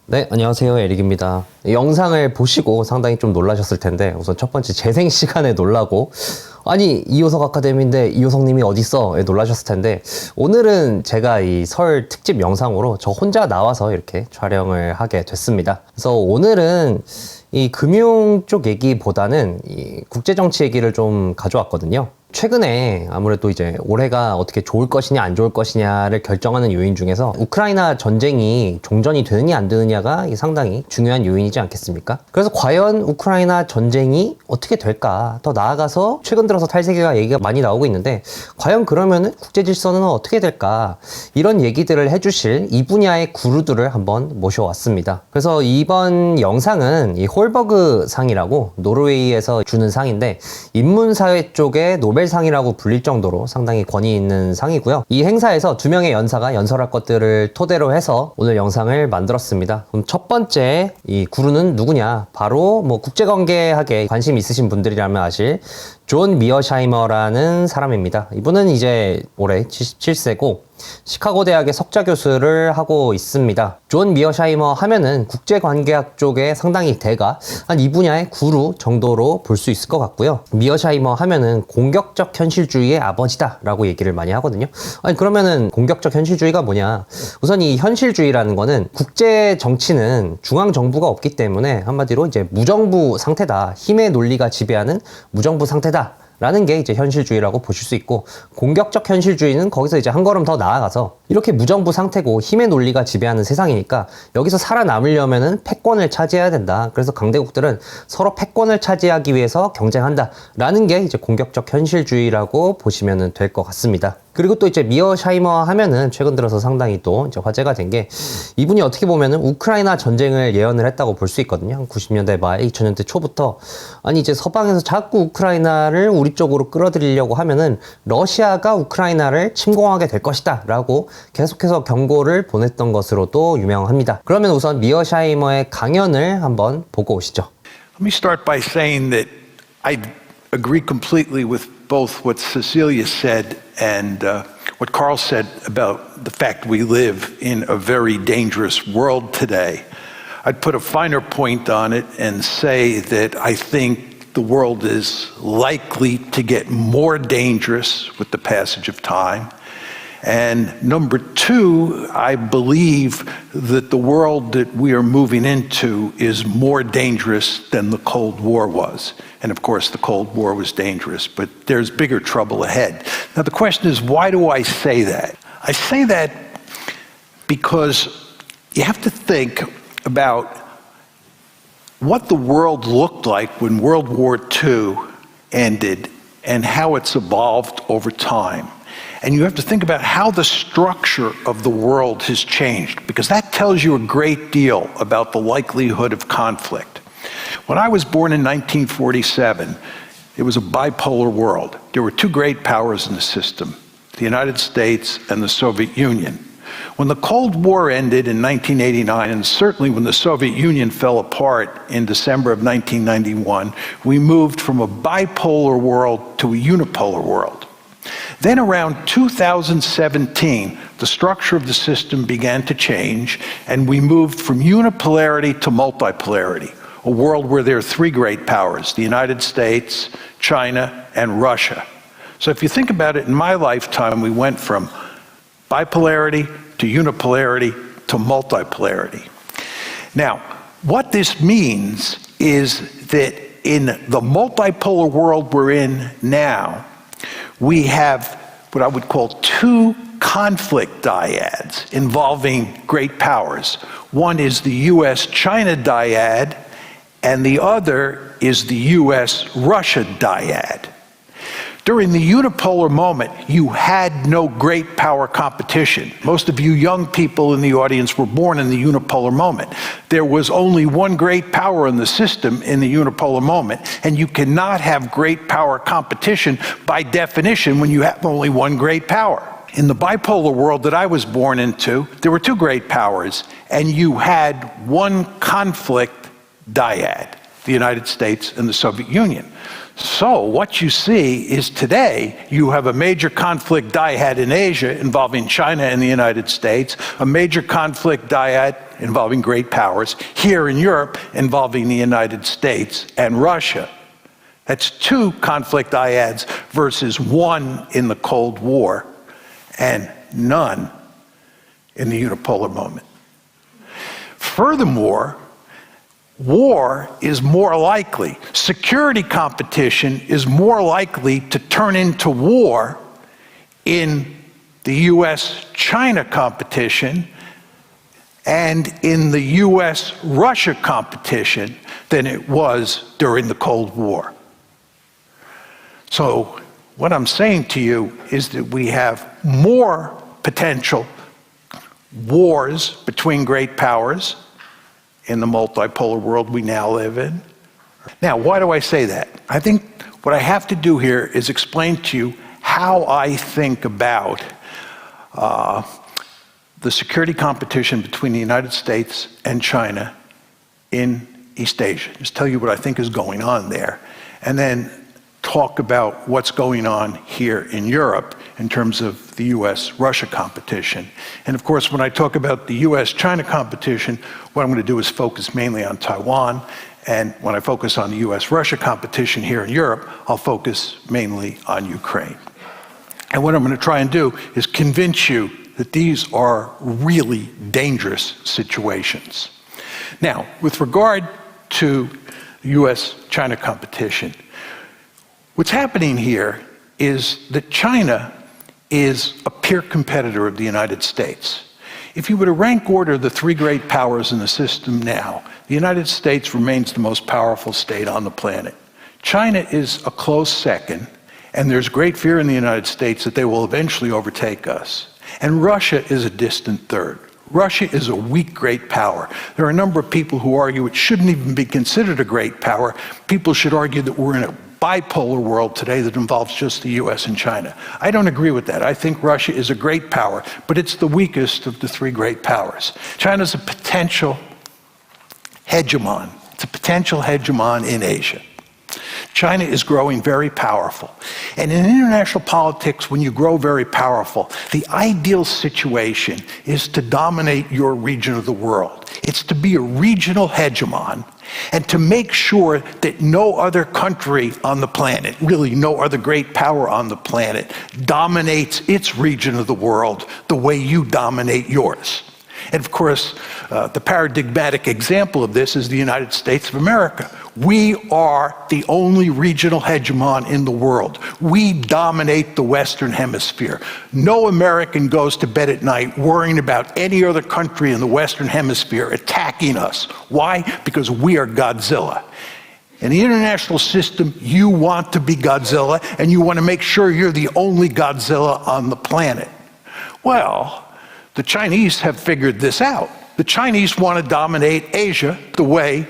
네, 안녕하세요. 에릭입니다. 영상을 보시고 상당히 좀 놀라셨을 텐데, 우선 첫 번째 재생 시간에 놀라고, 아니, 이효석 아카데미인데 이효석님이 어딨어? 놀라셨을 텐데, 오늘은 제가 이 설 특집 영상으로 저 혼자 나와서 이렇게 촬영을 하게 됐습니다. 그래서 오늘은 이 금융 쪽 얘기보다는 이 국제정치 얘기를 좀 가져왔거든요. 최근에 아무래도 이제 올해가 어떻게 좋을 것이냐 안 좋을 것이냐를 결정하는 요인 중에서 우크라이나 전쟁이 종전이 되느냐 안 되느냐가 상당히 중요한 요인이지 않겠습니까? 그래서 과연 우크라이나 전쟁이 어떻게 될까? 더 나아가서 최근 들어서 탈세계가 얘기가 많이 나오고 있는데 과연 그러면은 국제 질서는 어떻게 될까? 이런 얘기들을 해주실 이 분야의 구루들을 한번 모셔왔습니다. 그래서 이번 영상은 이 홀버그 상이라고 노르웨이에서 주는 상인데 인문사회 쪽에 노벨상이라고 불릴 정도로 상당히 권위 있는 상이고요. 이 행사에서 두 명의 연사가 연설할 것들을 토대로 해서 오늘 영상을 만들었습니다. 그럼 첫 번째 이 구루는 누구냐? 바로 뭐 국제관계학에 관심 있으신 분들이라면 아실 존 미어샤이머라는 사람입니다. 이분은 이제 올해 77세고 시카고 대학의 석좌 교수를 하고 있습니다. 존 미어샤이머 하면은 국제관계학 쪽에 상당히 대가 한 이 분야의 구루 정도로 볼 수 있을 것 같고요. 미어샤이머 하면은 공격적 현실주의의 아버지다 라고 얘기를 많이 하거든요. 아니 그러면은 공격적 현실주의가 뭐냐? 우선 이 현실주의라는 거는 국제 정치는 중앙 정부가 없기 때문에 한마디로 이제 무정부 상태다. 힘의 논리가 지배하는 무정부 상태다. 라는 게 이제 현실주의라고 보실 수 있고, 공격적 현실주의는 거기서 이제 한 걸음 더 나아가서 이렇게 무정부 상태고 힘의 논리가 지배하는 세상이니까 여기서 살아남으려면은 패권을 차지해야 된다. 그래서 강대국들은 서로 패권을 차지하기 위해서 경쟁한다. 라는 게 이제 공격적 현실주의라고 보시면 될 것 같습니다. 그리고 또 이제 미어샤이머 하면은 최근 들어서 상당히 또 이제 화제가 된 게 이분이 어떻게 보면은 우크라이나 전쟁을 예언을 했다고 볼 수 있거든요. 90년대 말, 2000년대 초부터 아니 이제 서방에서 자꾸 우크라이나를 우리 쪽으로 끌어들이려고 하면은 러시아가 우크라이나를 침공하게 될 것이다 라고 계속해서 경고를 보냈던 것으로도 유명합니다. 그러면 우선 미어샤이머의 강연을 한번 보고 오시죠. Let me start by saying that I agree completely with both what Cecilia said and what Carl said about the fact we live in a very dangerous world today. I'd put a finer point on it and say that I think the world is likely to get more dangerous with the passage of time. And number two, I believe that the world that we are moving into is more dangerous than the Cold War was. And of course, the Cold War was dangerous, but there's bigger trouble ahead. Now, the question is, why do I say that? I say that because you have to think about what the world looked like when World War II ended and how it's evolved over time. And you have to think about how the structure of the world has changed, because that tells you a great deal about the likelihood of conflict. When I was born in 1947, it was a bipolar world. There were two great powers in the system, the United States and the Soviet Union. When the Cold War ended in 1989, and certainly when the Soviet Union fell apart in December of 1991, we moved from a bipolar world to a unipolar world. Then around 2017, the structure of the system began to change, and we moved from unipolarity to multipolarity, a world where there are three great powers, the United States, China, and Russia. So if you think about it, in my lifetime, we went from bipolarity to unipolarity to multipolarity. Now, what this means is that in the multipolar world we're in now, we have what I would call two conflict dyads involving great powers. One is the US-China dyad, and the other is the US-Russia dyad. During the unipolar moment, you had no great power competition. Most of you young people in the audience were born in the unipolar moment. There was only one great power in the system in the unipolar moment, and you cannot have great power competition by definition when you have only one great power. In the bipolar world that I was born into, there were two great powers, and you had one conflict dyad, the United States and the Soviet Union. So what you see is today you have a major conflict dyad in Asia involving China and the United States, a major conflict dyad involving great powers here in Europe involving the United States and Russia. That's two conflict dyads versus one in the Cold War and none in the unipolar moment. Furthermore, war is more likely, security competition is more likely to turn into war in the US-China competition and in the US-Russia competition than it was during the Cold War. So what I'm saying to you is that we have more potential wars between great powers in the multipolar world we now live in. Now, why do I say that? I think what I have to do here is explain to you how I think about the security competition between the United States and China in East Asia. Just tell you what I think is going on there, and then talk about what's going on here in Europe in terms of the US-Russia competition. And of course, when I talk about the US-China competition, what I'm going to do is focus mainly on Taiwan. And when I focus on the US-Russia competition here in Europe, I'll focus mainly on Ukraine. And what I'm going to try and do is convince you that these are really dangerous situations. Now, with regard to the US-China competition, what's happening here is that China is a peer competitor of the United States. If you were to rank order the three great powers in the system now, the United States remains the most powerful state on the planet. China is a close second, and there's great fear in the United States that they will eventually overtake us. And Russia is a distant third. Russia is a weak great power. There are a number of people who argue it shouldn't even be considered a great power. People should argue that we're in a bipolar world today that involves just the US and China. I don't agree with that. I think Russia is a great power, but it's the weakest of the three great powers. China's a potential hegemon. It's a potential hegemon in Asia. China is growing very powerful. And in international politics, when you grow very powerful, the ideal situation is to dominate your region of the world. It's to be a regional hegemon and to make sure that no other country on the planet, really no other great power on the planet, dominates its region of the world the way you dominate yours. And of course, the paradigmatic example of this is the United States of America. We are the only regional hegemon in the world. We dominate the Western Hemisphere. No American goes to bed at night worrying about any other country in the Western Hemisphere attacking us. Why? Because we are Godzilla. In the international system, you want to be Godzilla, and you want to make sure you're the only Godzilla on the planet. Well, the Chinese have figured this out. The Chinese want to dominate Asia the way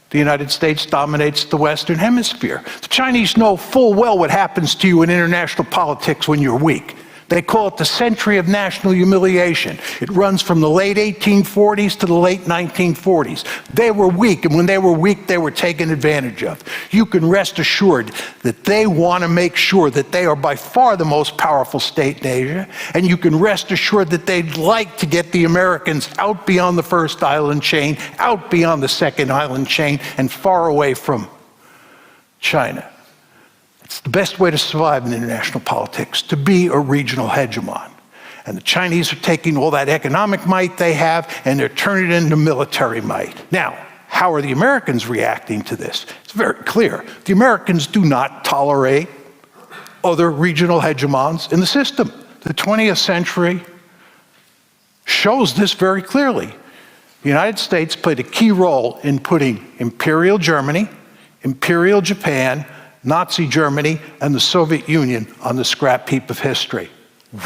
the United States dominates the Western Hemisphere. The Chinese know full well what happens to you in international politics when you're weak. They call it the century of national humiliation. It runs from the late 1840s to the late 1940s. They were weak, and when they were weak, they were taken advantage of. You can rest assured that they want to make sure that they are by far the most powerful state in Asia, and you can rest assured that they'd like to get the Americans out beyond the first island chain, out beyond the second island chain, and far away from China. It's the best way to survive in international politics, to be a regional hegemon. And the Chinese are taking all that economic might they have and they're turning it into military might. Now, how are the Americans reacting to this? It's very clear. The Americans do not tolerate other regional hegemons in the system. The 20th century shows this very clearly. The United States played a key role in putting Imperial Germany, Imperial Japan, Nazi Germany, and the Soviet Union on the scrap heap of history.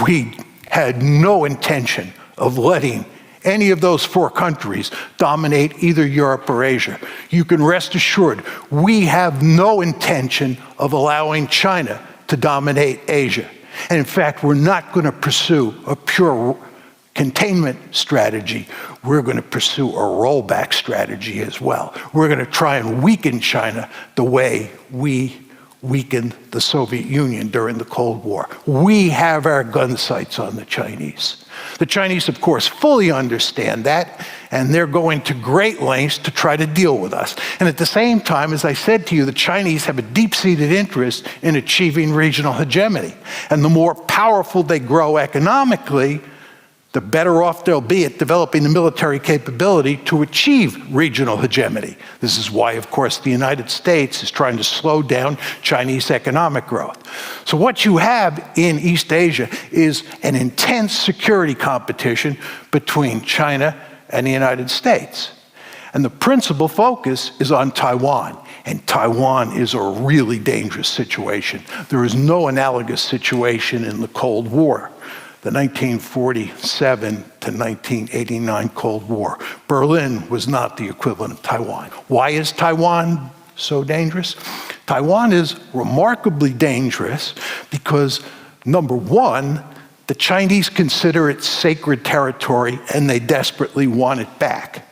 We had no intention of letting any of those four countries dominate either Europe or Asia. You can rest assured, we have no intention of allowing China to dominate Asia. And in fact, we're not going to pursue a pure containment strategy. We're going to pursue a rollback strategy as well. We're going to try and weaken China the way we weakened the Soviet Union during the Cold War. We have our gun sights on the Chinese. The Chinese, of course, fully understand that, and they're going to great lengths to try to deal with us. And at the same time, as I said to you, the Chinese have a deep-seated interest in achieving regional hegemony. And the more powerful they grow economically, the better off they'll be at developing the military capability to achieve regional hegemony. This is why, of course, the United States is trying to slow down Chinese economic growth. So what you have in East Asia is an intense security competition between China and the United States. And the principal focus is on Taiwan. And Taiwan is a really dangerous situation. There is no analogous situation in the Cold War. The 1947 to 1989 Cold War. Berlin was not the equivalent of Taiwan. Why is Taiwan so dangerous? Taiwan is remarkably dangerous because, number one, the Chinese consider it sacred territory and they desperately want it back.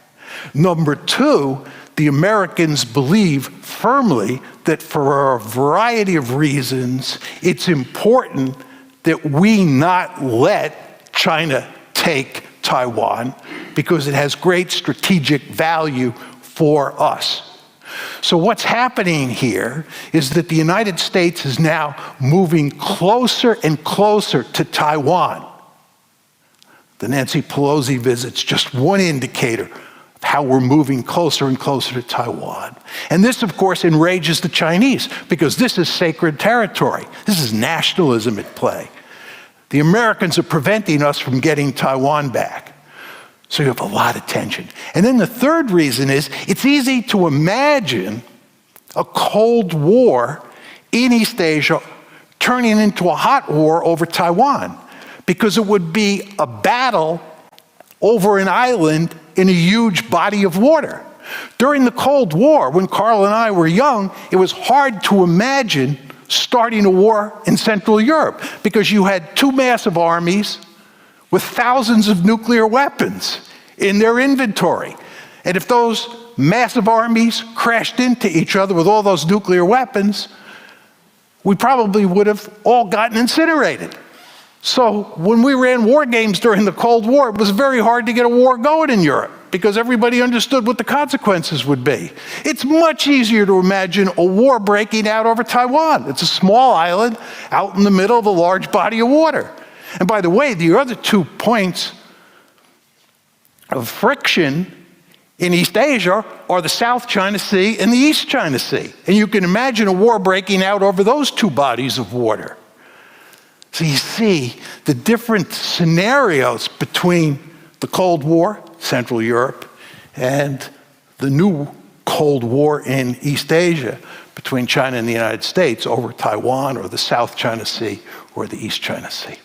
Number two, the Americans believe firmly that for a variety of reasons, it's important that we not let China take Taiwan because it has great strategic value for us. So what's happening here is that the United States is now moving closer and closer to Taiwan. The Nancy Pelosi visit's just one indicator of how we're moving closer and closer to Taiwan. And this, of course, enrages the Chinese because this is sacred territory. This is nationalism at play. The Americans are preventing us from getting Taiwan back. So you have a lot of tension. And then the third reason is it's easy to imagine a Cold War in East Asia turning into a hot war over Taiwan because it would be a battle over an island in a huge body of water. During the Cold War, when Carl and I were young, it was hard to imagine starting a war in Central Europe because you had two massive armies with thousands of nuclear weapons in their inventory. And if those massive armies crashed into each other with all those nuclear weapons, we probably would have all gotten incinerated. So when we ran war games during the Cold War, it was very hard to get a war going in Europe because everybody understood what the consequences would be. It's much easier to imagine a war breaking out over Taiwan. It's a small island out in the middle of a large body of water. And by the way, the other 2 points of friction in East Asia are the South China Sea and the East China Sea. And you can imagine a war breaking out over those two bodies of water. So you see the different scenarios between the Cold War, Central Europe, and the new Cold War in East Asia between China and the United States over Taiwan or the South China Sea or the East China Sea.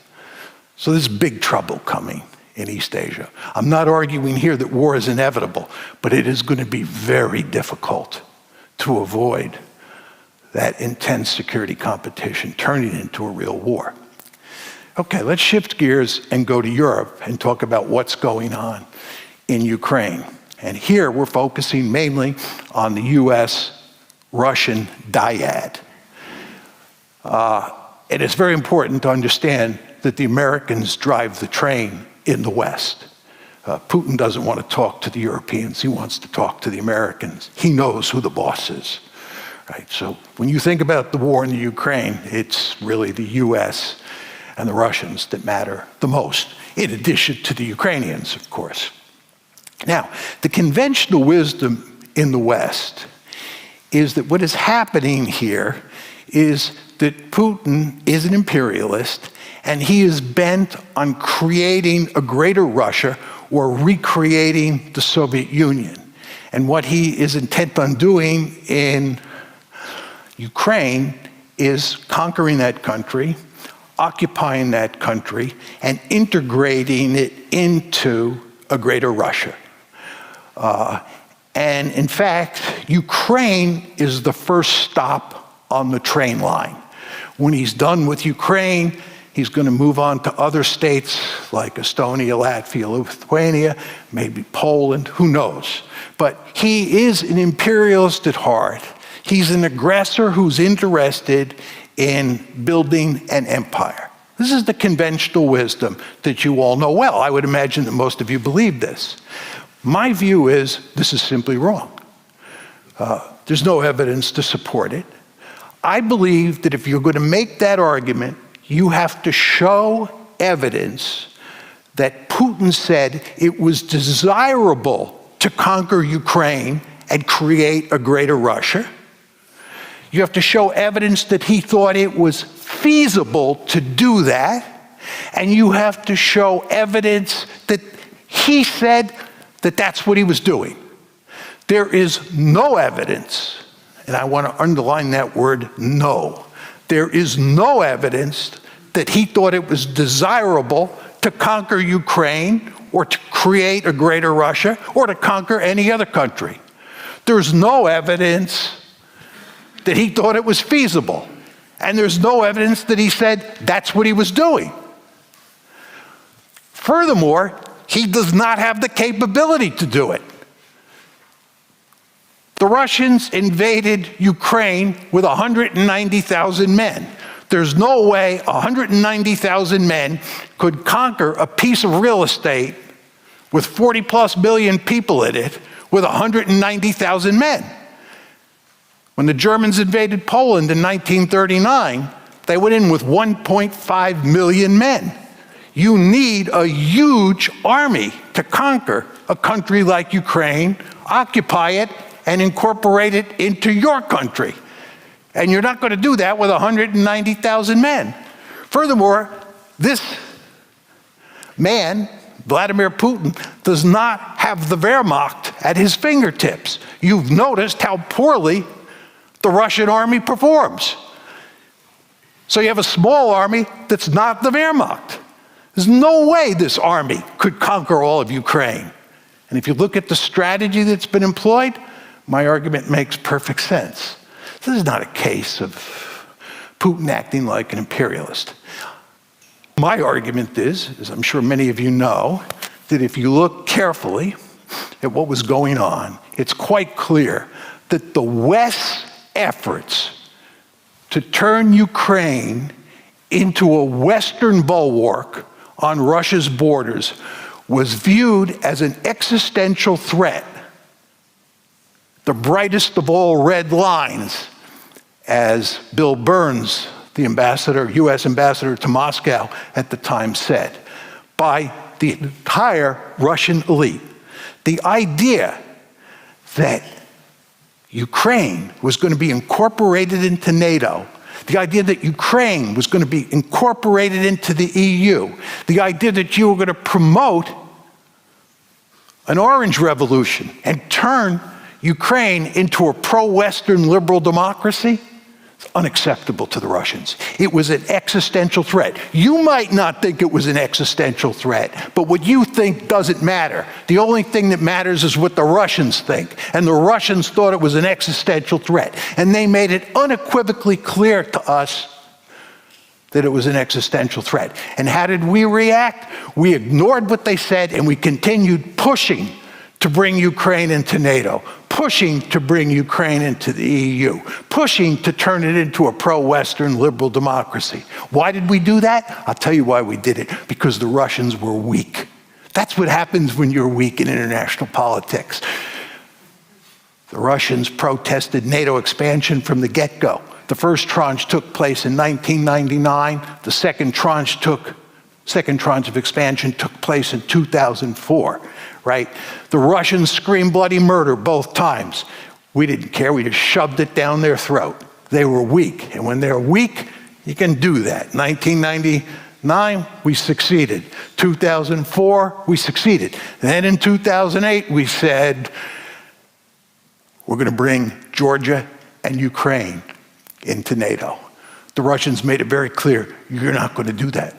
So there's big trouble coming in East Asia. I'm not arguing here that war is inevitable, but it is going to be very difficult to avoid that intense security competition turning into a real war. Okay, let's shift gears and go to Europe and talk about what's going on in Ukraine. And here we're focusing mainly on the US-Russian dyad. It is very important to understand that the Americans drive the train in the West. Putin doesn't want to talk to the Europeans. He wants to talk to the Americans. He knows who the boss is. Right? So when you think about the war in the Ukraine, it's really the US and the Russians that matter the most, in addition to the Ukrainians, of course. Now, the conventional wisdom in the West is that what is happening here is that Putin is an imperialist and he is bent on creating a greater Russia or recreating the Soviet Union. And what he is intent on doing in Ukraine is conquering that country, occupying that country, and integrating it into a greater Russia. And in fact, Ukraine is the first stop on the train line. When he's done with Ukraine, he's going to move on to other states like Estonia, Latvia, Lithuania, maybe Poland, who knows. But he is an imperialist at heart. He's an aggressor who's interested in building an empire. This is the conventional wisdom that you all know well. I would imagine that most of you believe this. My view is this is simply wrong. There's no evidence to support it. I believe that if you're going to make that argument, you have to show evidence that Putin said it was desirable to conquer Ukraine and create a greater Russia. You have to show evidence that he thought it was feasible to do that. And you have to show evidence that he said that that's what he was doing. There is no evidence, and I want to underline that word, no. There is no evidence that he thought it was desirable to conquer Ukraine or to create a greater Russia or to conquer any other country. There's no evidence that he thought it was feasible. And there's no evidence that he said that's what he was doing. Furthermore, he does not have the capability to do it. The Russians invaded Ukraine with 190,000 men. There's no way 190,000 men could conquer a piece of real estate with 40 plus million people in it with 190,000 men. When the Germans invaded Poland in 1939, they went in with 1.5 million men. You need a huge army to conquer a country like Ukraine, occupy it, and incorporate it into your country. And you're not going to do that with 190,000 men. Furthermore, this man, Vladimir Putin, does not have the Wehrmacht at his fingertips. You've noticed how poorly the Russian army performs. So you have a small army that's not the Wehrmacht. There's no way this army could conquer all of Ukraine. And if you look at the strategy that's been employed, my argument makes perfect sense. This is not a case of Putin acting like an imperialist. My argument is, as I'm sure many of you know, that if you look carefully at what was going on, it's quite clear that the West's efforts to turn Ukraine into a Western bulwark on Russia's borders was viewed as an existential threat. The brightest of all red lines, as Bill Burns, the ambassador, U.S. ambassador to Moscow at the time said, by the entire Russian elite. The idea that Ukraine was going to be incorporated into NATO, the idea that Ukraine was going to be incorporated into the EU, the idea that you were going to promote an orange revolution and turn Ukraine into a pro-Western liberal democracy, it's unacceptable to the Russians. It was an existential threat. You might not think it was an existential threat, but what you think doesn't matter. The only thing that matters is what the Russians think. And the Russians thought it was an existential threat. And they made it unequivocally clear to us that it was an existential threat. And how did we react? We ignored what they said and we continued pushing to bring Ukraine into NATO, pushing to bring Ukraine into the EU, pushing to turn it into a pro-Western liberal democracy. Why did we do that? I'll tell you why we did it. Because the Russians were weak. That's what happens when you're weak in international politics. The Russians protested NATO expansion from the get-go. The first tranche took place in 1999. The second tranche of expansion took place in 2004. Right? The Russians screamed bloody murder both times. We didn't care. We just shoved it down their throat. They were weak. And when they're weak, you can do that. 1999, we succeeded. 2004, we succeeded. Then in 2008, we said, we're going to bring Georgia and Ukraine into NATO. The Russians made it very clear, you're not going to do that.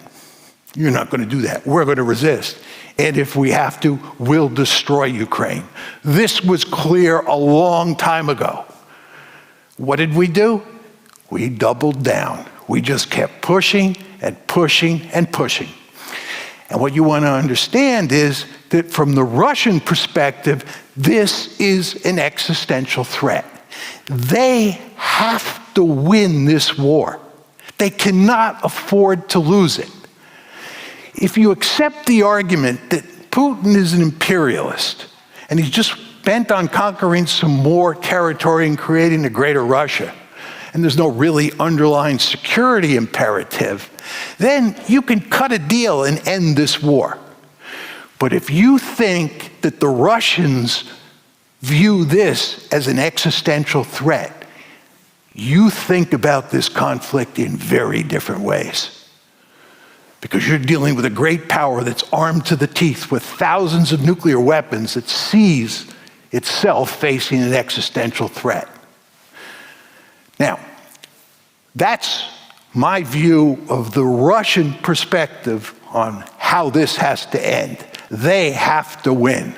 You're not going to do that. We're going to resist. And if we have to, we'll destroy Ukraine. This was clear a long time ago. What did we do? We doubled down. We just kept pushing and pushing and pushing. And what you want to understand is that from the Russian perspective, this is an existential threat. They have to win this war. They cannot afford to lose it. If you accept the argument that Putin is an imperialist and he's just bent on conquering some more territory and creating a greater Russia, and there's no really underlying security imperative, then you can cut a deal and end this war. But if you think that the Russians view this as an existential threat, you think about this conflict in very different ways. Because you're dealing with a great power that's armed to the teeth with thousands of nuclear weapons that sees itself facing an existential threat. Now, that's my view of the Russian perspective on how this has to end. They have to win.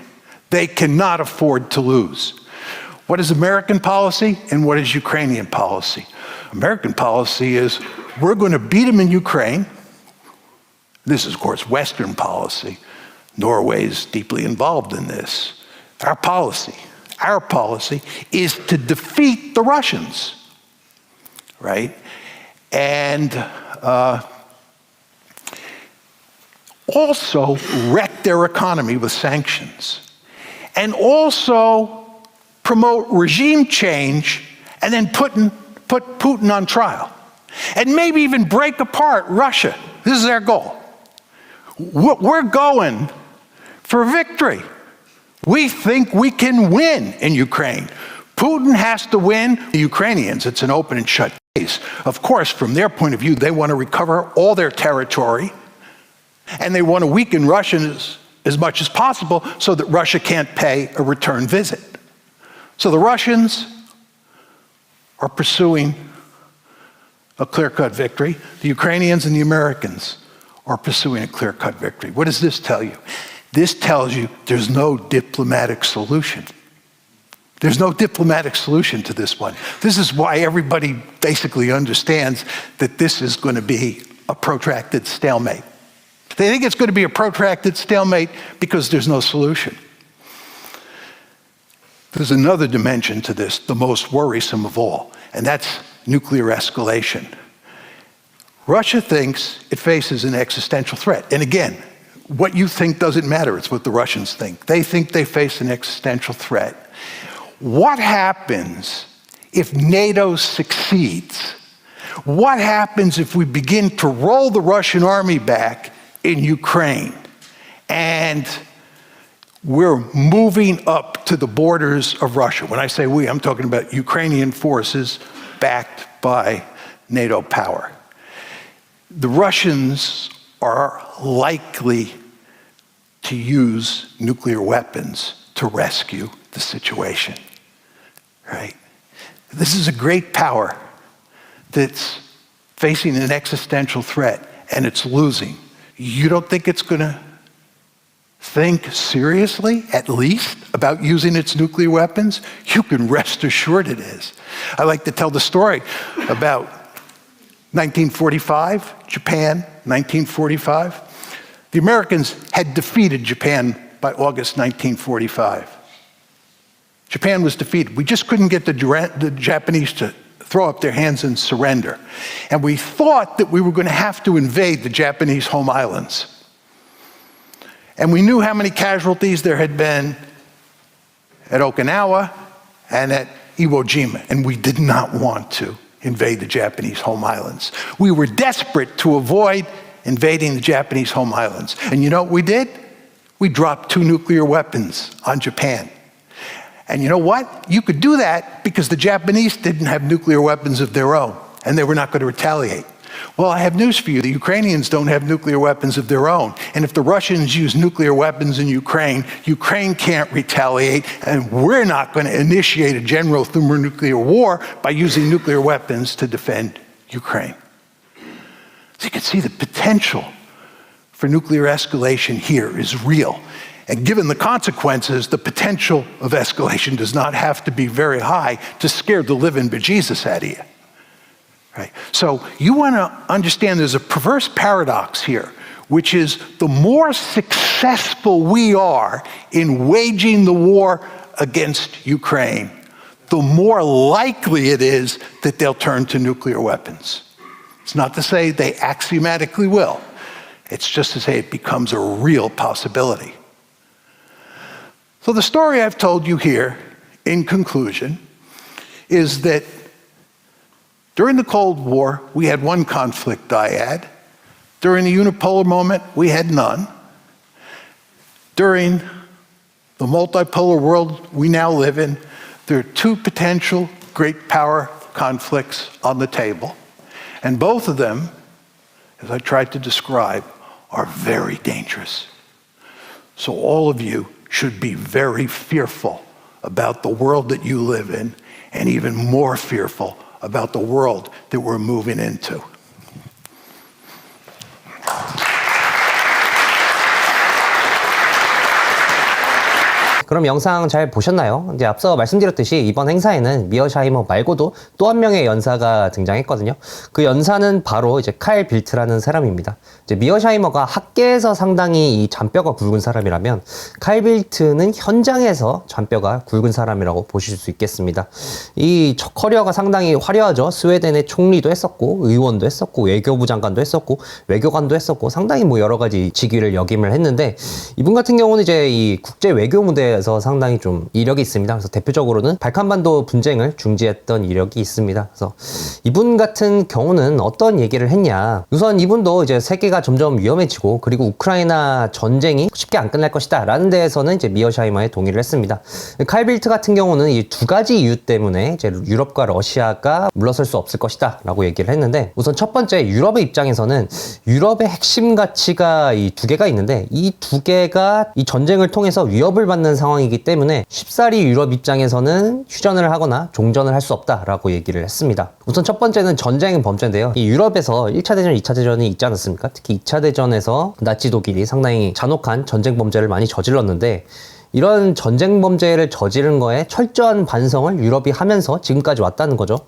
They cannot afford to lose. What is American policy and what is Ukrainian policy? American policy is we're going to beat them in Ukraine. This is, of course, Western policy. Norway is deeply involved in this. Our policy is to defeat the Russians, right? And also wreck their economy with sanctions. And also promote regime change and then put Putin on trial. And maybe even break apart Russia. This is their goal. We're going for victory. We think we can win in Ukraine. Putin has to win. The Ukrainians, it's an open and shut case. Of course, from their point of view, they want to recover all their territory, and they want to weaken Russia as much as possible so that Russia can't pay a return visit. So the Russians are pursuing a clear-cut victory. The Ukrainians and the Americans are pursuing a clear-cut victory. What does this tell you? This tells you there's no diplomatic solution. There's no diplomatic solution to this one. This is why everybody basically understands that this is going to be a protracted stalemate. They think it's going to be a protracted stalemate because there's no solution. There's another dimension to this, the most worrisome of all, and that's nuclear escalation. Russia thinks it faces an existential threat. And again, what you think doesn't matter. It's what the Russians think. They think they face an existential threat. What happens if NATO succeeds? What happens if we begin to roll the Russian army back in Ukraine and we're moving up to the borders of Russia? When I say we, I'm talking about Ukrainian forces backed by NATO power. The Russians are likely to use nuclear weapons to rescue the situation, right? This is a great power that's facing an existential threat, and it's losing. You don't think it's going to think seriously, at least, about using its nuclear weapons? You can rest assured it is. I like to tell the story about 1945, Japan, 1945. The Americans had defeated Japan by August 1945. Japan was defeated. We just couldn't get the Japanese to throw up their hands and surrender. And we thought that we were going to have to invade the Japanese home islands. And we knew how many casualties there had been at Okinawa and at Iwo Jima, and we did not want to invade the Japanese home islands. We were desperate to avoid invading the Japanese home islands. And you know what we did? We dropped 2 nuclear weapons on Japan. And you know what? You could do that because the Japanese didn't have nuclear weapons of their own, and they were not going to retaliate. Well, I have news for you. The Ukrainians don't have nuclear weapons of their own. And if the Russians use nuclear weapons in Ukraine, Ukraine can't retaliate, and we're not going to initiate a general thermonuclear war by using nuclear weapons to defend Ukraine. So you can see the potential for nuclear escalation here is real. And given the consequences, the potential of escalation does not have to be very high to scare the living bejesus out of you. Right? So you want to understand there's a perverse paradox here, which is the more successful we are in waging the war against Ukraine, the more likely it is that they'll turn to nuclear weapons. It's not to say they axiomatically will. It's just to say it becomes a real possibility. So the story I've told you here, in conclusion, is that during the Cold War, we had one conflict dyad. During the unipolar moment, we had none. During the multipolar world we now live in, there are two potential great power conflicts on the table. And both of them, as I tried to describe, are very dangerous. So all of you should be very fearful about the world that you live in, and even more fearful about the world that we're moving into. 그럼 영상 잘 보셨나요? 이제 앞서 말씀드렸듯이 이번 행사에는 미어샤이머 말고도 또 한 명의 연사가 등장했거든요. 그 연사는 바로 이제 칼 빌트라는 사람입니다. 이제 미어샤이머가 학계에서 상당히 이 잔뼈가 굵은 사람이라면 칼 빌트는 현장에서 잔뼈가 굵은 사람이라고 보실 수 있겠습니다. 이 커리어가 상당히 화려하죠. 스웨덴의 총리도 했었고, 의원도 했었고, 외교부 장관도 했었고, 외교관도 했었고, 상당히 뭐 여러 가지 직위를 역임을 했는데, 이분 같은 경우는 이제 이 국제 외교 무대에 상당히 좀 이력이 있습니다. 그래서 대표적으로는 발칸반도 분쟁을 중지했던 이력이 있습니다. 그래서 이분 같은 경우는 어떤 얘기를 했냐. 우선 이분도 이제 세계가 점점 위험해지고, 그리고 우크라이나 전쟁이 쉽게 안 끝날 것이다 라는 데에서는 이제 미어샤이머에 동의를 했습니다. 칼 빌트 같은 경우는 이 두 가지 이유 때문에 이제 유럽과 러시아가 물러설 수 없을 것이다 라고 얘기를 했는데, 우선 첫 번째, 유럽의 입장에서는 유럽의 핵심 가치가 이 두 개가 있는데, 이 두 개가 이 전쟁을 통해서 위협을 받는 상황이기 때문에 쉽사리 유럽 입장에서는 휴전을 하거나 종전을 할 수 없다라고 얘기를 했습니다. 우선 첫 번째는 전쟁 범죄인데요. 이 유럽에서 1차 대전, 2차 대전이 있지 않았습니까? 특히 2차 대전에서 나치 독일이 상당히 잔혹한 전쟁 범죄를 많이 저질렀는데, 이런 전쟁 범죄를 저지른 거에 철저한 반성을 유럽이 하면서 지금까지 왔다는 거죠.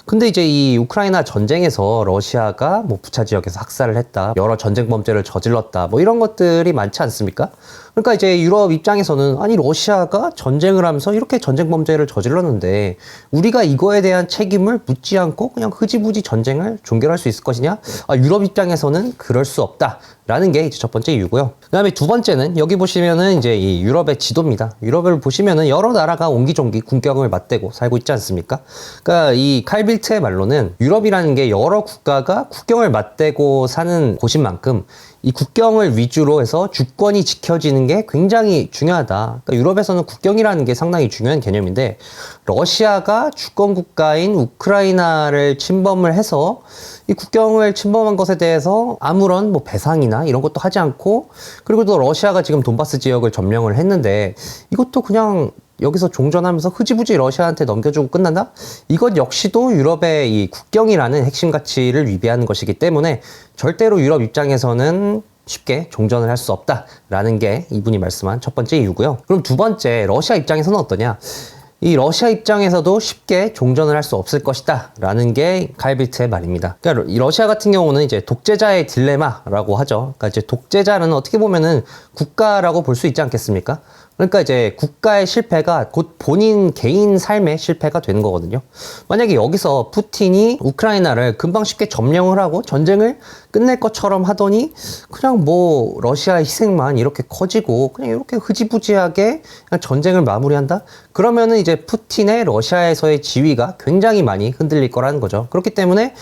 근데 이제 이 우크라이나 전쟁에서 러시아가 뭐 부차 지역에서 학살을 했다, 여러 전쟁 범죄를 저질렀다, 뭐 이런 것들이 많지 않습니까? 그러니까 이제 유럽 입장에서는, 아니 러시아가 전쟁을 하면서 이렇게 전쟁 범죄를 저질렀는데 우리가 이거에 대한 책임을 묻지 않고 그냥 흐지부지 전쟁을 종결할 수 있을 것이냐? 유럽 입장에서는 그럴 수 없다 라는 게 이제 첫 번째 이유고요. 그 다음에 두 번째는 여기 보시면은 이제 이 유럽의 지도입니다. 유럽을 보시면은 여러 나라가 옹기종기 국경을 맞대고 살고 있지 않습니까? 그러니까 이 칼 빌트의 말로는 유럽이라는 게 여러 국가가 국경을 맞대고 사는 곳인 만큼 이 국경을 위주로 해서 주권이 지켜지는 게 굉장히 중요하다. 그러니까 유럽에서는 국경이라는 게 상당히 중요한 개념인데, 러시아가 주권 국가인 우크라이나를 침범을 해서 이 국경을 침범한 것에 대해서 아무런 뭐 배상이나 이런 것도 하지 않고, 그리고 또 러시아가 지금 돈바스 지역을 점령을 했는데 이것도 그냥 여기서 종전하면서 흐지부지 러시아한테 넘겨주고 끝난다? 이것 역시도 유럽의 이 국경이라는 핵심 가치를 위배하는 것이기 때문에 절대로 유럽 입장에서는 쉽게 종전을 할 수 없다라는 게 이분이 말씀한 첫 번째 이유고요. 그럼 두 번째, 러시아 입장에서는 어떠냐? 이 러시아 입장에서도 쉽게 종전을 할 수 없을 것이다 라는 게 칼 빌트의 말입니다. 그러니까 이 러시아 같은 경우는 이제 독재자의 딜레마라고 하죠. 그러니까 이제 독재자는 어떻게 보면은 국가라고 볼 수 있지 않겠습니까? 그러니까 이제 국가의 실패가 곧 본인 개인 삶의 실패가 되는 거거든요. 만약에 여기서 푸틴이 우크라이나를 금방 쉽게 점령을 하고 전쟁을 끝낼 것처럼 하더니 그냥 뭐 러시아 희생만 이렇게 커지고 그냥 이렇게 흐지부지하게 그냥 전쟁을 마무리한다? 그러면은 이제 푸틴의 러시아에서의 지위가 굉장히 많이 흔들릴 거라는 거죠. 그렇기 때문에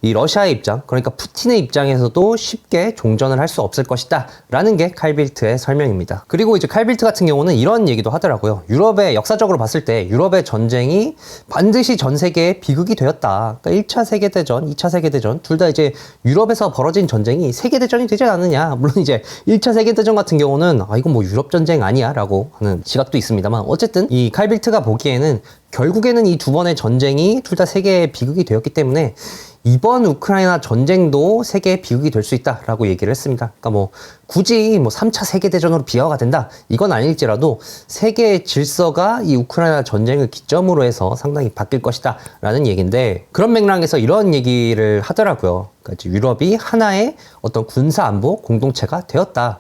이 러시아의 입장, 그러니까 푸틴의 입장에서도 쉽게 종전을 할 수 없을 것이다 라는 게 칼 빌트의 설명입니다. 그리고 이제 칼 빌트 같은 경우는 이런 얘기도 하더라고요. 유럽의 역사적으로 봤을 때 유럽의 전쟁이 반드시 전 세계의 비극이 되었다. 그러니까 1차 세계대전, 2차 세계대전 둘 다 이제 유럽에서 벌어진 전쟁이 세계대전이 되지 않느냐. 물론 이제 1차 세계대전 같은 경우는 이건 뭐 유럽 전쟁 아니야 라고 하는 시각도 있습니다만, 어쨌든 이 칼 빌트가 보기에는 결국에는 이 두 번의 전쟁이 둘 다 세계의 비극이 되었기 때문에 이번 우크라이나 전쟁도 세계의 비극이 될 수 있다라고 얘기를 했습니다. 그러니까 뭐 굳이 뭐 3차 세계대전으로 비화가 된다 이건 아닐지라도 세계의 질서가 이 우크라이나 전쟁을 기점으로 해서 상당히 바뀔 것이다 라는 얘기인데, 그런 맥락에서 이런 얘기를 하더라고요. 그러니까 유럽이 하나의 어떤 군사안보 공동체가 되었다.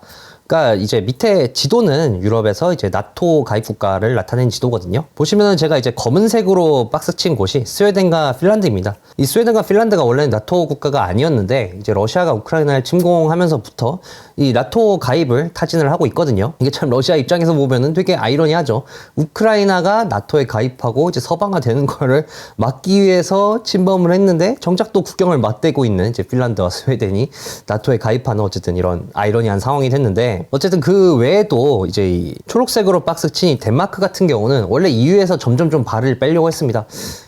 그러니까 이제 밑에 지도는 유럽에서 이제 나토 가입 국가를 나타낸 지도거든요. 보시면은 제가 이제 검은색으로 박스 친 곳이 스웨덴과 핀란드입니다. 이 스웨덴과 핀란드가 원래는 나토 국가가 아니었는데 이제 러시아가 우크라이나를 침공하면서부터 이 나토 가입을 타진을 하고 있거든요. 이게 참 러시아 입장에서 보면은 되게 아이러니하죠. 우크라이나가 나토에 가입하고 이제 서방화 되는 거를 막기 위해서 침범을 했는데 정작 또 국경을 맞대고 있는 이제 핀란드와 스웨덴이 나토에 가입하는 어쨌든 이런 아이러니한 상황이 됐는데, 어쨌든 그 외에도 이제 이 초록색으로 박스 친 이 덴마크 같은 경우는 원래 EU에서 점점 좀 발을 빼려고 했습니다.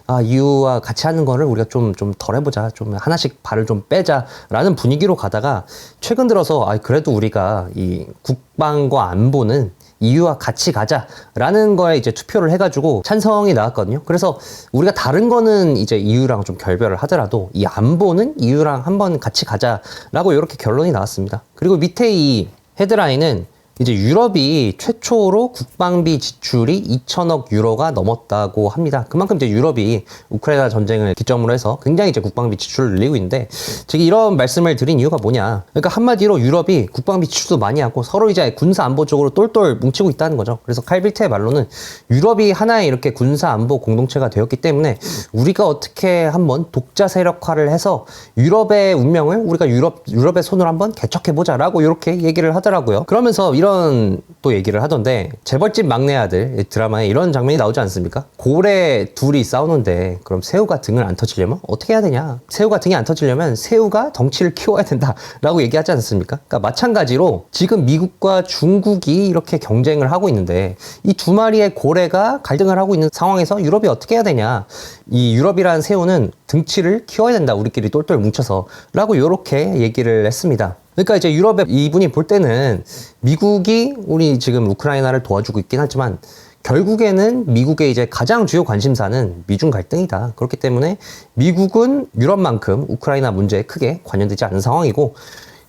아, EU와 같이 하는 거를 우리가 좀 덜 해보자, 좀 하나씩 발을 좀 빼자라는 분위기로 가다가 최근 들어서 그래도 우리가 이 국방과 안보는 EU와 같이 가자라는 거에 이제 투표를 해가지고 찬성이 나왔거든요. 그래서 우리가 다른 거는 이제 EU랑 좀 결별을 하더라도 이 안보는 EU랑 한번 같이 가자라고 이렇게 결론이 나왔습니다. 그리고 밑에 이 헤드라인은 이제 유럽이 최초로 국방비 지출이 2천억 유로가 넘었다고 합니다. 그만큼 이제 유럽이 우크라이나 전쟁을 기점으로 해서 굉장히 이제 국방비 지출을 늘리고 있는데, 제가 이런 말씀을 드린 이유가 뭐냐. 그러니까 한마디로 유럽이 국방비 지출도 많이 하고 서로 이제 군사 안보 쪽으로 똘똘 뭉치고 있다는 거죠. 그래서 칼 빌트의 말로는 유럽이 하나의 이렇게 군사 안보 공동체가 되었기 때문에 우리가 어떻게 한번 독자 세력화를 해서 유럽의 운명을 우리가 유럽의 손으로 한번 개척해보자라고 이렇게 얘기를 하더라고요. 그러면서 이런 또 얘기를 하던데, 재벌집 막내 아들 드라마에 이런 장면이 나오지 않습니까? 고래 둘이 싸우는데 그럼 새우가 등을 안 터지려면 어떻게 해야 되냐? 새우가 등이 안 터지려면 새우가 덩치를 키워야 된다라고 얘기하지 않습니까? 그러니까 마찬가지로 지금 미국과 중국이 이렇게 경쟁을 하고 있는데 이 두 마리의 고래가 갈등을 하고 있는 상황에서 유럽이 어떻게 해야 되냐? 이 유럽이라는 새우는 등치를 키워야 된다, 우리끼리 똘똘 뭉쳐서 라고 이렇게 얘기를 했습니다. 그러니까 이제 유럽의 이분이 볼 때는 미국이 우리 지금 우크라이나를 도와주고 있긴 하지만 결국에는 미국의 이제 가장 주요 관심사는 미중 갈등이다. 그렇기 때문에 미국은 유럽만큼 우크라이나 문제에 크게 관여되지 않는 상황이고,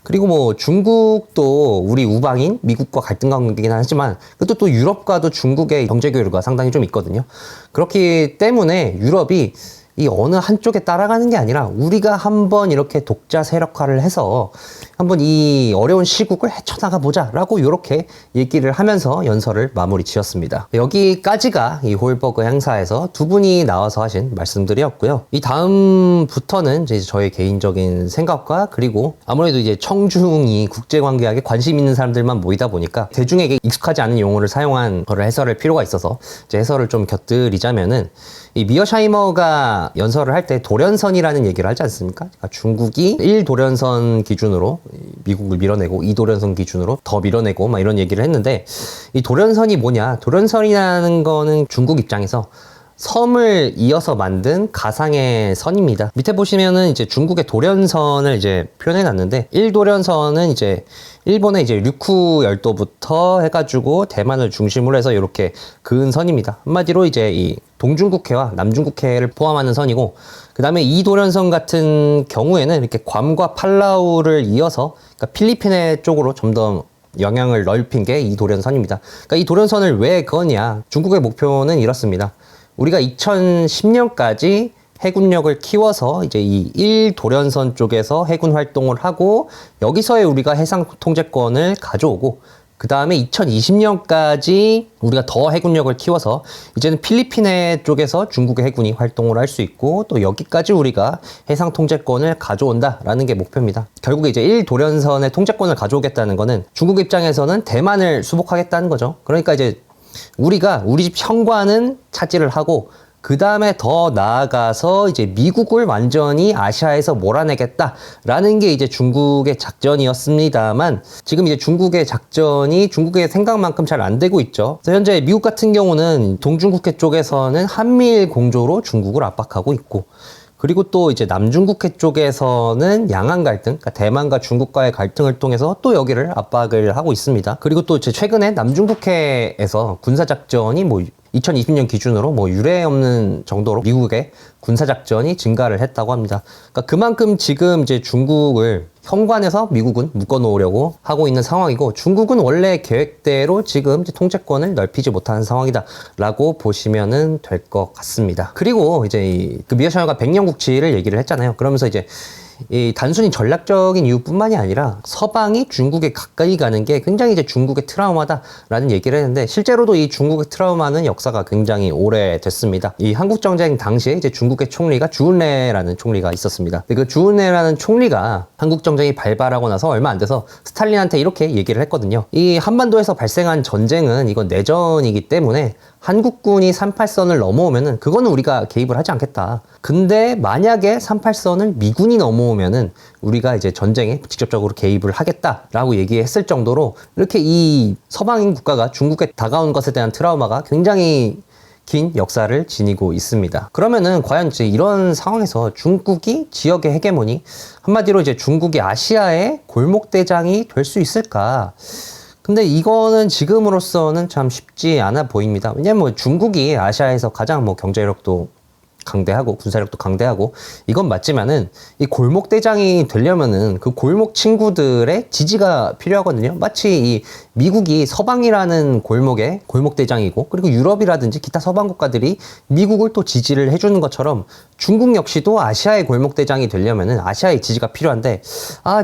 그리고 뭐 중국도 우리 우방인 미국과 갈등 관계이긴 하지만 그것도 또 유럽과도 중국의 경제 교류가 상당히 좀 있거든요. 그렇기 때문에 유럽이 이 어느 한쪽에 따라가는 게 아니라 우리가 한번 이렇게 독자 세력화를 해서 한번 이 어려운 시국을 헤쳐나가 보자라고 이렇게 얘기를 하면서 연설을 마무리 지었습니다. 여기까지가 이 호일버그 행사에서 두 분이 나와서 하신 말씀들이었고요. 이 다음부터는 이제 저의 개인적인 생각과, 그리고 아무래도 이제 청중이 국제관계학에 관심 있는 사람들만 모이다 보니까 대중에게 익숙하지 않은 용어를 사용한 거를 해설할 필요가 있어서 이제 해설을 좀 곁들이자면은, 이 미어샤이머가 연설을 할 때 도련선이라는 얘기를 하지 않습니까? 그러니까 중국이 1도련선 기준으로 미국을 밀어내고 2도련선 기준으로 더 밀어내고 막 이런 얘기를 했는데, 이 도련선이 뭐냐? 도련선이라는 거는 중국 입장에서 섬을 이어서 만든 가상의 선입니다. 밑에 보시면은 이제 중국의 도련선을 이제 표현해 놨는데, 1도련선은 이제 일본의 이제 류쿠 열도부터 해가지고 대만을 중심으로 해서 이렇게 그은 선입니다. 한마디로 이제 이 동중국해와 남중국해를 포함하는 선이고, 그 다음에 이 도련선 같은 경우에는 이렇게 괌과 팔라우를 이어서, 그러니까 필리핀의 쪽으로 좀 더 영향을 넓힌 게 이 도련선입니다. 그러니까 이 도련선을 왜 그었냐? 중국의 목표는 이렇습니다. 우리가 2010년까지 해군력을 키워서 이제 이 1도련선 쪽에서 해군 활동을 하고 여기서의 우리가 해상 통제권을 가져오고, 그 다음에 2020년까지 우리가 더 해군력을 키워서 이제는 필리핀의 쪽에서 중국의 해군이 활동을 할 수 있고, 또 여기까지 우리가 해상 통제권을 가져온다라는 게 목표입니다. 결국에 이제 1도련선의 통제권을 가져오겠다는 거는 중국 입장에서는 대만을 수복하겠다는 거죠. 그러니까 이제 우리가 우리 집 현관은 차지를 하고, 그 다음에 더 나아가서 이제 미국을 완전히 아시아에서 몰아내겠다라는 게 이제 중국의 작전이었습니다만, 지금 이제 중국의 작전이 중국의 생각만큼 잘 안 되고 있죠. 그래서 현재 미국 같은 경우는 동중국해 쪽에서는 한미일 공조로 중국을 압박하고 있고, 그리고 또 이제 남중국해 쪽에서는 양안 갈등, 그러니까 대만과 중국과의 갈등을 통해서 또 여기를 압박을 하고 있습니다. 그리고 또 이제 최근에 남중국해에서 군사작전이 뭐 2020년 기준으로 뭐 유례 없는 정도로 미국의 군사작전이 증가를 했다고 합니다. 그러니까 그만큼 지금 이제 중국을 현관에서 미국은 묶어놓으려고 하고 있는 상황이고, 중국은 원래 계획대로 지금 이제 통제권을 넓히지 못하는 상황이다라고 보시면은 될 것 같습니다. 그리고 이제 그 미어샤이머가 백년국치를 얘기를 했잖아요. 그러면서 이제 이 단순히 전략적인 이유뿐만이 아니라 서방이 중국에 가까이 가는 게 굉장히 이제 중국의 트라우마다라는 얘기를 했는데, 실제로도 이 중국의 트라우마는 역사가 굉장히 오래됐습니다. 이 한국전쟁 당시에 이제 중국의 총리가 주은래라는 총리가 있었습니다. 그 주은래라는 총리가 한국전쟁이 발발하고 나서 얼마 안 돼서 스탈린한테 이렇게 얘기를 했거든요. 이 한반도에서 발생한 전쟁은 이건 내전이기 때문에 한국군이 38선을 넘어오면은 그거는 우리가 개입을 하지 않겠다. 근데 만약에 38선을 미군이 넘어오면은 우리가 이제 전쟁에 직접적으로 개입을 하겠다라고 얘기했을 정도로 이렇게 이 서방인 국가가 중국에 다가온 것에 대한 트라우마가 굉장히 긴 역사를 지니고 있습니다. 그러면은 과연 이제 이런 상황에서 중국이 지역의 헤게모니, 한마디로 이제 중국이 아시아의 골목대장이 될 수 있을까? 근데 이거는 지금으로서는 참 쉽지 않아 보입니다. 왜냐면 뭐 중국이 아시아에서 가장 뭐 경제력도 강대하고 군사력도 강대하고 이건 맞지만은 이 골목 대장이 되려면은 그 골목 친구들의 지지가 필요하거든요. 마치 이 미국이 서방이라는 골목의 골목 대장이고, 그리고 유럽이라든지 기타 서방 국가들이 미국을 또 지지를 해주는 것처럼 중국 역시도 아시아의 골목 대장이 되려면은 아시아의 지지가 필요한데,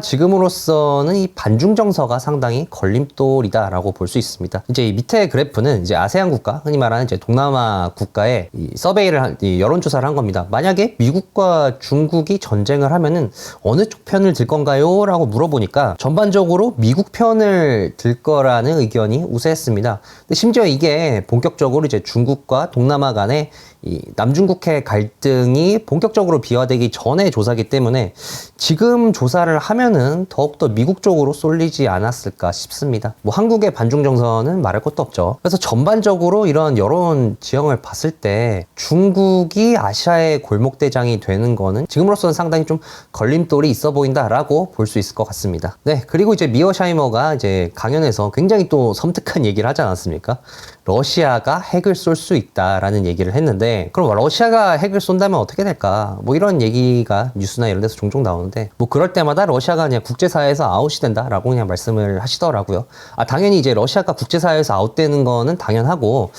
지금으로서는 이 반중 정서가 상당히 걸림돌이다라고 볼 수 있습니다. 이제 이 밑에 그래프는 이제 아세안 국가, 흔히 말하는 이제 동남아 국가의 이 서베이를 이 여론조사를 한 겁니다. 만약에 미국과 중국이 전쟁을 하면은 어느 쪽 편을 들 건가요? 라고 물어보니까 전반적으로 미국 편을 들 거라는 의견이 우세했습니다. 근데 심지어 이게 본격적으로 이제 중국과 동남아 간의 이 남중국해 갈등이 본격적으로 비화되기 전에 조사기 때문에 지금 조사를 하면은 더욱더 미국 쪽으로 쏠리지 않았을까 싶습니다. 뭐 한국의 반중 정서는 말할 것도 없죠. 그래서 전반적으로 이런 여론 지형을 봤을 때 중국이 아시아의 골목대장이 되는 거는 지금으로서는 상당히 좀 걸림돌이 있어 보인다라고 볼 수 있을 것 같습니다. 네, 그리고 이제 미어샤이머가 이제 강연에서 굉장히 또 섬뜩한 얘기를 하지 않았습니까? 러시아가 핵을 쏠 수 있다라는 얘기를 했는데, 그럼 러시아가 핵을 쏜다면 어떻게 될까? 뭐 이런 얘기가 뉴스나 이런 데서 종종 나오는데, 뭐 그럴 때마다 러시아가 그냥 국제사회에서 아웃이 된다라고 그냥 말씀을 하시더라고요. 당연히 이제 러시아가 국제사회에서 아웃되는 거는 당연하고,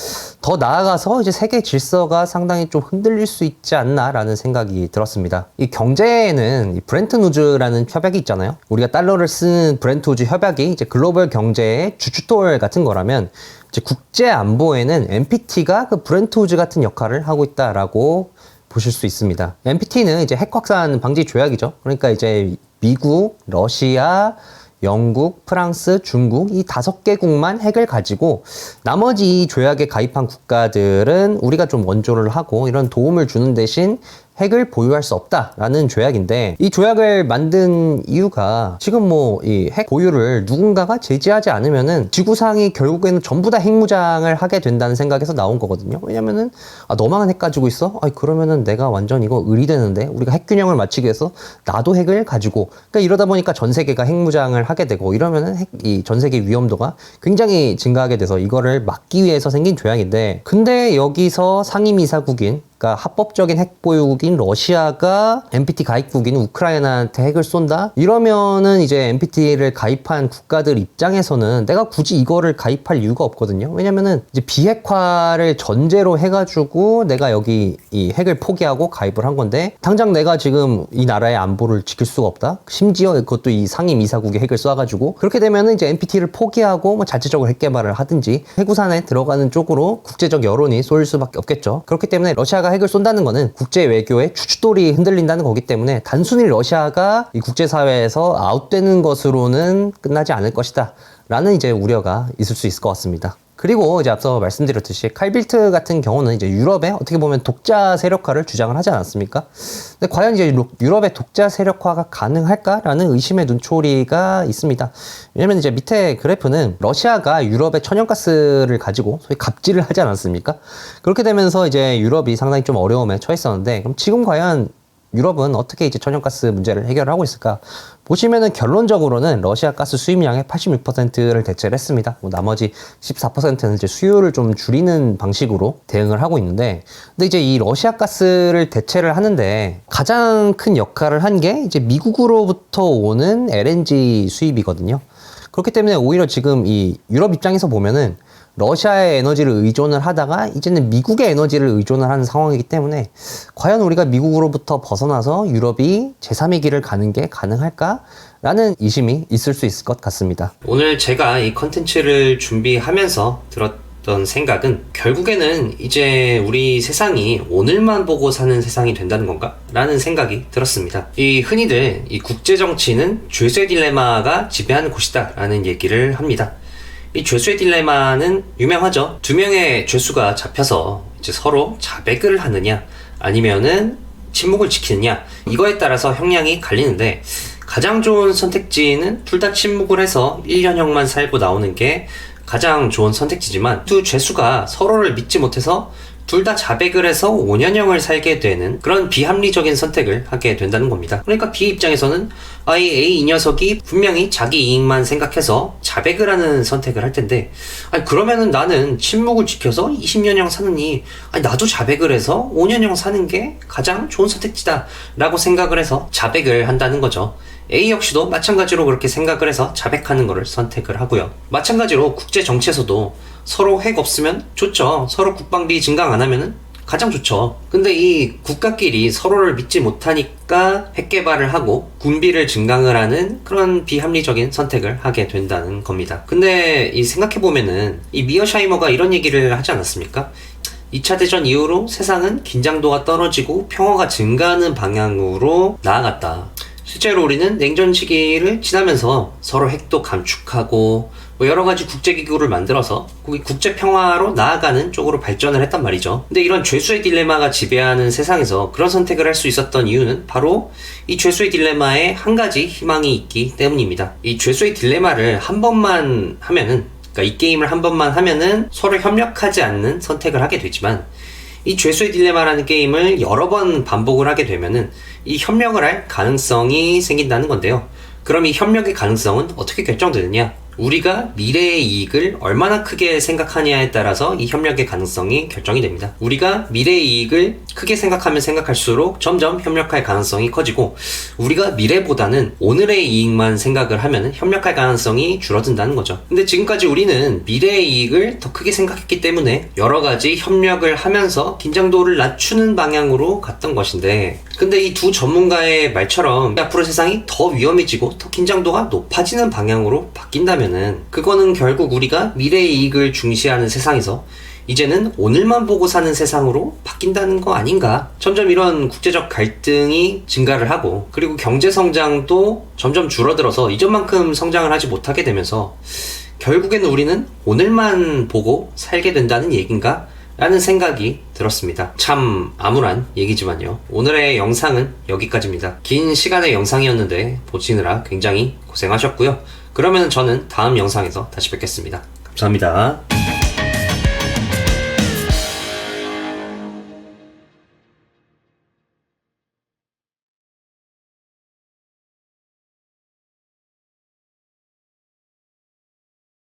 더 나아가서 이제 세계 질서가 상당히 좀 흔들릴 수 있지 않나라는 생각이 들었습니다. 이 경제에는 이 브렌트우즈라는 협약이 있잖아요. 우리가 달러를 쓰는 브렌트우즈 협약이 이제 글로벌 경제의 주춧돌 같은 거라면, 이제 국제 안보에는 NPT가 그 브렌트우즈 같은 역할을 하고 있다라고 보실 수 있습니다. NPT는 이제 핵 확산 방지 조약이죠. 그러니까 이제 미국, 러시아, 영국, 프랑스, 중국 이 5개국만 핵을 가지고 나머지 이 조약에 가입한 국가들은 우리가 좀 원조를 하고 이런 도움을 주는 대신 핵을 보유할 수 없다라는 조약인데, 이 조약을 만든 이유가 지금 뭐 이 핵 보유를 누군가가 제지하지 않으면은 지구상이 결국에는 전부 다 핵무장을 하게 된다는 생각에서 나온 거거든요. 왜냐면은 너만 핵 가지고 있어? 그러면은 내가 완전 이거 의리되는데, 우리가 핵 균형을 맞추기 위해서 나도 핵을 가지고, 그러니까 이러다 보니까 전 세계가 핵무장을 하게 되고 이러면은 이 전 세계 위험도가 굉장히 증가하게 돼서 이거를 막기 위해서 생긴 조약인데, 근데 여기서 상임이사국인, 그러니까 합법적인 핵 보유국인 러시아가 NPT 가입국인 우크라이나한테 핵을 쏜다? 이러면은 이제 NPT를 가입한 국가들 입장에서는 내가 굳이 이거를 가입할 이유가 없거든요. 왜냐면은 이제 비핵화를 전제로 해가지고 내가 여기 이 핵을 포기하고 가입을 한 건데, 당장 내가 지금 이 나라의 안보를 지킬 수가 없다? 심지어 그것도 이 상임이사국이 핵을 쏴가지고, 그렇게 되면은 이제 NPT를 포기하고 뭐 자체적으로 핵 개발을 하든지 해구산에 들어가는 쪽으로 국제적 여론이 쏠릴 수밖에 없겠죠. 그렇기 때문에 러시아가 핵을 쏜다는 거는 국제 외교의 주춧돌이 흔들린다는 거기 때문에 단순히 러시아가 이 국제사회에서 아웃되는 것으로는 끝나지 않을 것이다 라는 이제 우려가 있을 수 있을 것 같습니다. 그리고 이제 앞서 말씀드렸듯이 칼 빌트 같은 경우는 이제 유럽의 어떻게 보면 독자 세력화를 주장을 하지 않았습니까? 근데 과연 이제 유럽의 독자 세력화가 가능할까라는 의심의 눈초리가 있습니다. 왜냐면 이제 밑에 그래프는 러시아가 유럽의 천연가스를 가지고 소위 갑질을 하지 않았습니까? 그렇게 되면서 이제 유럽이 상당히 좀 어려움에 처했었는데, 그럼 지금 과연 유럽은 어떻게 이제 천연가스 문제를 해결하고 있을까? 보시면은 결론적으로는 러시아 가스 수입량의 86%를 대체를 했습니다. 나머지 14%는 이제 수요를 좀 줄이는 방식으로 대응을 하고 있는데, 근데 이제 이 러시아 가스를 대체를 하는데 가장 큰 역할을 한 게 이제 미국으로부터 오는 LNG 수입이거든요. 그렇기 때문에 오히려 지금 이 유럽 입장에서 보면은 러시아의 에너지를 의존을 하다가 이제는 미국의 에너지를 의존을 하는 상황이기 때문에 과연 우리가 미국으로부터 벗어나서 유럽이 제3의 길을 가는 게 가능할까? 라는 의심이 있을 수 있을 것 같습니다. 오늘 제가 이 컨텐츠를 준비하면서 들었던 생각은 결국에는 이제 우리 세상이 오늘만 보고 사는 세상이 된다는 건가? 라는 생각이 들었습니다. 이 흔히들 이 국제정치는 죄수의 딜레마가 지배하는 곳이다 라는 얘기를 합니다. 이 죄수의 딜레마는 유명하죠. 두 명의 죄수가 잡혀서 이제 서로 자백을 하느냐 아니면은 침묵을 지키느냐 이거에 따라서 형량이 갈리는데 가장 좋은 선택지는 둘 다 침묵을 해서 1년형만 살고 나오는 게 가장 좋은 선택지지만 두 죄수가 서로를 믿지 못해서 둘 다 자백을 해서 5년형을 살게 되는 그런 비합리적인 선택을 하게 된다는 겁니다. 그러니까 B 입장에서는 이 녀석이 분명히 자기 이익만 생각해서 자백을 하는 선택을 할 텐데 그러면은 나는 침묵을 지켜서 20년형 사느니 나도 자백을 해서 5년형 사는 게 가장 좋은 선택지다 라고 생각을 해서 자백을 한다는 거죠. A 역시도 마찬가지로 그렇게 생각을 해서 자백하는 것을 선택을 하고요. 마찬가지로 국제 정치에서도 서로 핵 없으면 좋죠. 서로 국방비 증강 안 하면은 가장 좋죠. 근데 이 국가끼리 서로를 믿지 못하니까 핵 개발을 하고 군비를 증강을 하는 그런 비합리적인 선택을 하게 된다는 겁니다. 근데 이 생각해보면은 이 미어샤이머가 이런 얘기를 하지 않았습니까? 2차 대전 이후로 세상은 긴장도가 떨어지고 평화가 증가하는 방향으로 나아갔다. 실제로 우리는 냉전 시기를 지나면서 서로 핵도 감축하고 여러 가지 국제기구를 만들어서 국제 평화로 나아가는 쪽으로 발전을 했단 말이죠. 근데 이런 죄수의 딜레마가 지배하는 세상에서 그런 선택을 할 수 있었던 이유는 바로 이 죄수의 딜레마에 한 가지 희망이 있기 때문입니다. 이 죄수의 딜레마를 한 번만 하면은, 그러니까 이 게임을 한 번만 하면은 서로 협력하지 않는 선택을 하게 되지만 이 죄수의 딜레마라는 게임을 여러 번 반복을 하게 되면은 이 협력을 할 가능성이 생긴다는 건데요. 그럼 이 협력의 가능성은 어떻게 결정되느냐? 우리가 미래의 이익을 얼마나 크게 생각하냐에 따라서 이 협력의 가능성이 결정이 됩니다. 우리가 미래의 이익을 크게 생각하면 생각할수록 점점 협력할 가능성이 커지고 우리가 미래보다는 오늘의 이익만 생각을 하면 협력할 가능성이 줄어든다는 거죠. 근데 지금까지 우리는 미래의 이익을 더 크게 생각했기 때문에 여러 가지 협력을 하면서 긴장도를 낮추는 방향으로 갔던 것인데 근데 이 두 전문가의 말처럼 앞으로 세상이 더 위험해지고 더 긴장도가 높아지는 방향으로 바뀐다면은 그거는 결국 우리가 미래의 이익을 중시하는 세상에서 이제는 오늘만 보고 사는 세상으로 바뀐다는 거 아닌가? 점점 이런 국제적 갈등이 증가를 하고 그리고 경제 성장도 점점 줄어들어서 이전만큼 성장을 하지 못하게 되면서 결국에는 우리는 오늘만 보고 살게 된다는 얘기인가? 라는 생각이 들었습니다. 참 암울한 얘기지만요. 오늘의 영상은 여기까지입니다. 긴 시간의 영상이었는데 보시느라 굉장히 고생하셨고요. 그러면 저는 다음 영상에서 다시 뵙겠습니다. 감사합니다.